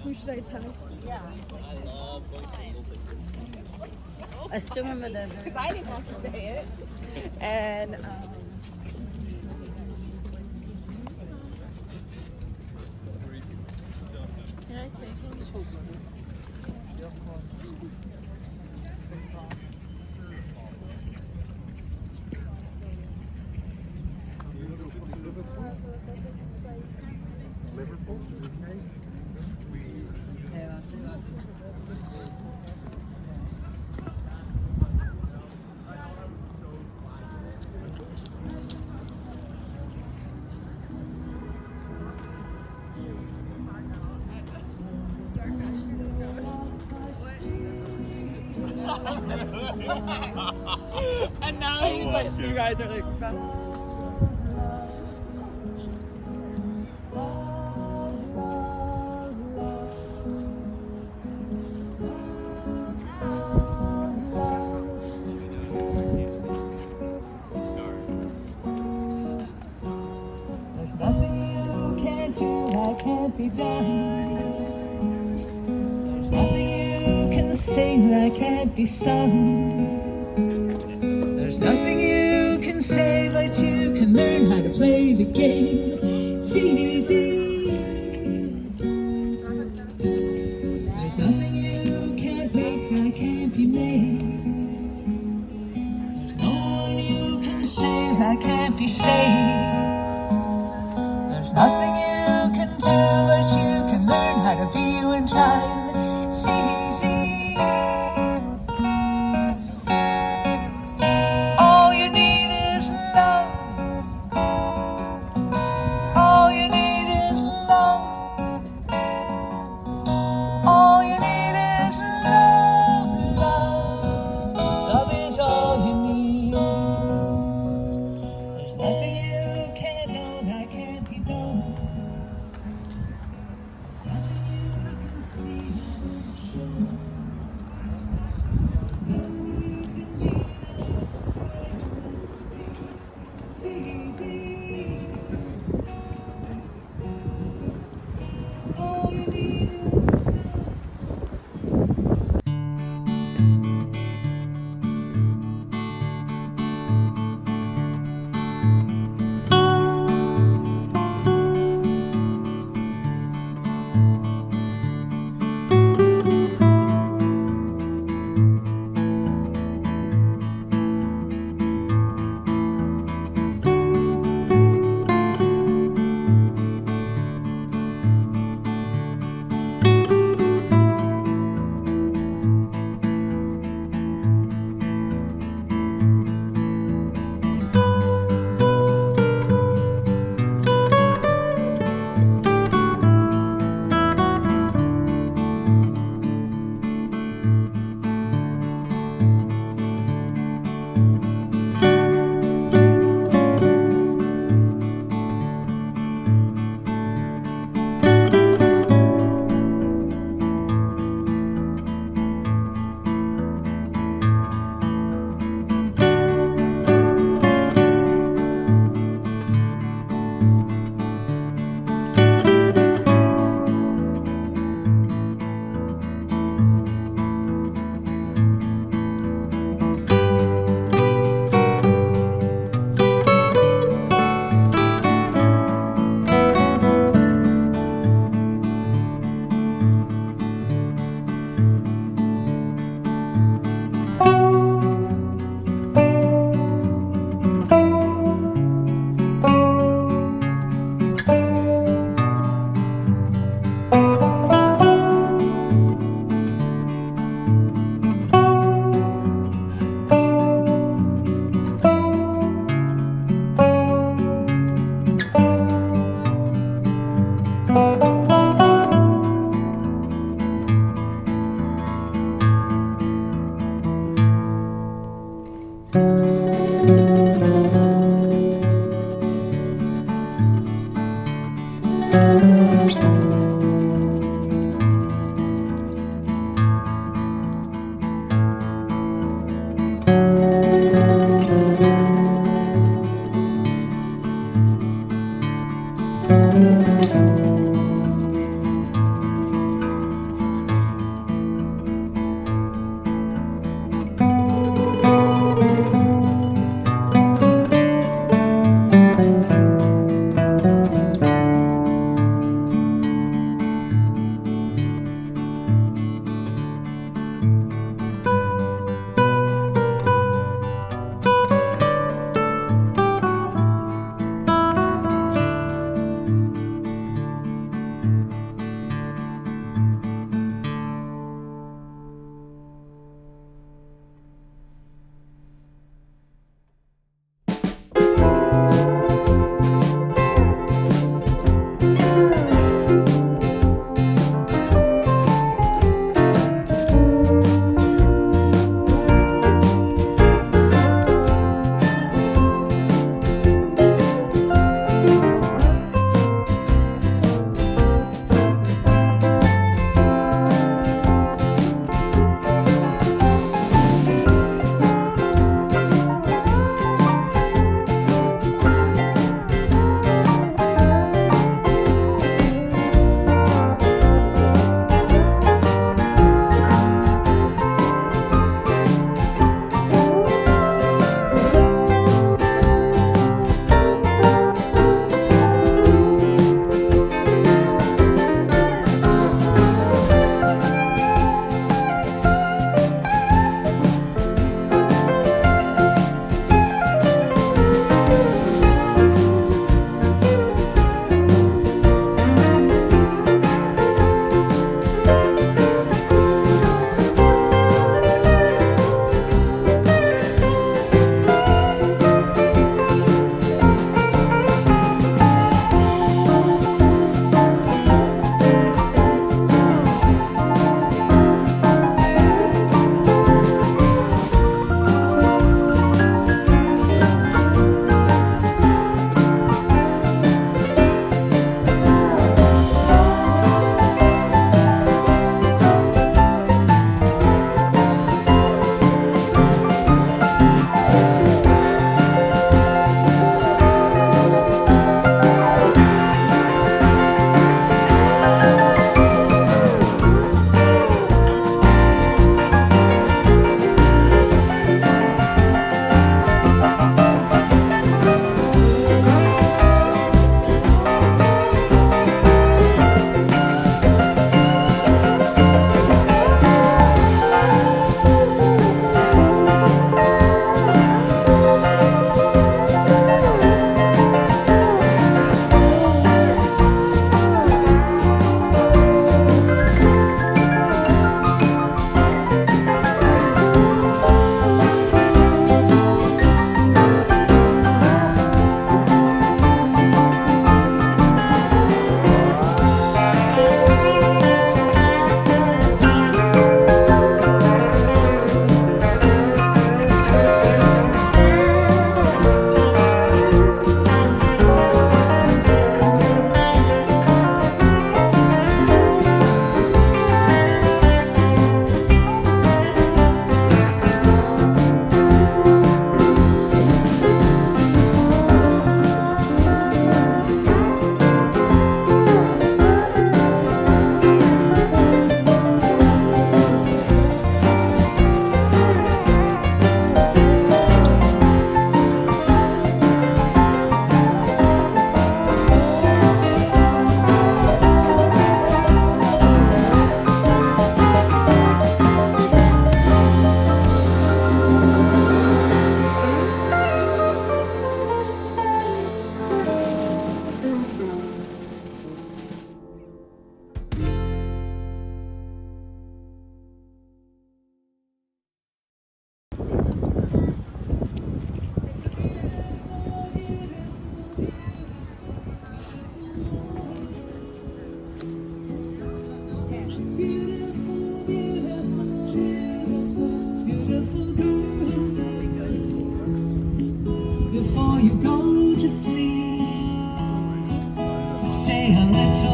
Who should I text? Yeah. I love going to little places. I still remember that. Because I didn't have to say it. And Can I take him? and now you guys are like There's nothing you can't do that can't be done. There's nothing you can sing that can't be sung. There's nothing you can say but you can learn how to play the game. It's easy. There's nothing you can't make that can't be made. There's no one you can save that can't be saved. There's nothing you can do but you can learn how to be you in time. It's easy. All you need is love. All you need is love. All you need is love. Love. Love is all you need. There's nothing you can't know that can't be done. Nothing you can see that show. Nothing you can be that's easy. All you need is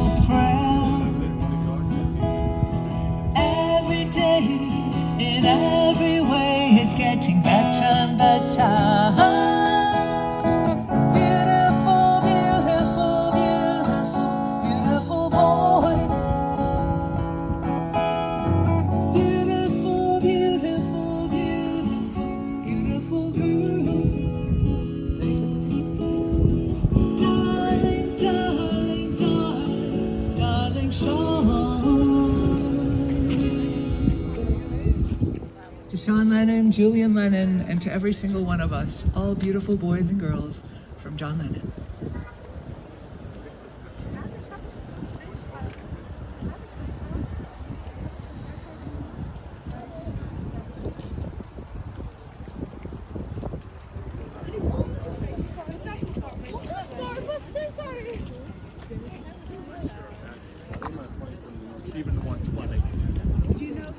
old friend. Every day, in every way, it's getting better and better. Beautiful, beautiful, beautiful, beautiful boy. Beautiful, beautiful, beautiful, beautiful girl. Darling, darling, darling, darling Sean. To Sean Lennon, Julian Lennon, and to every single one of us, all beautiful boys and girls, from John Lennon. Even the 120. Do you know?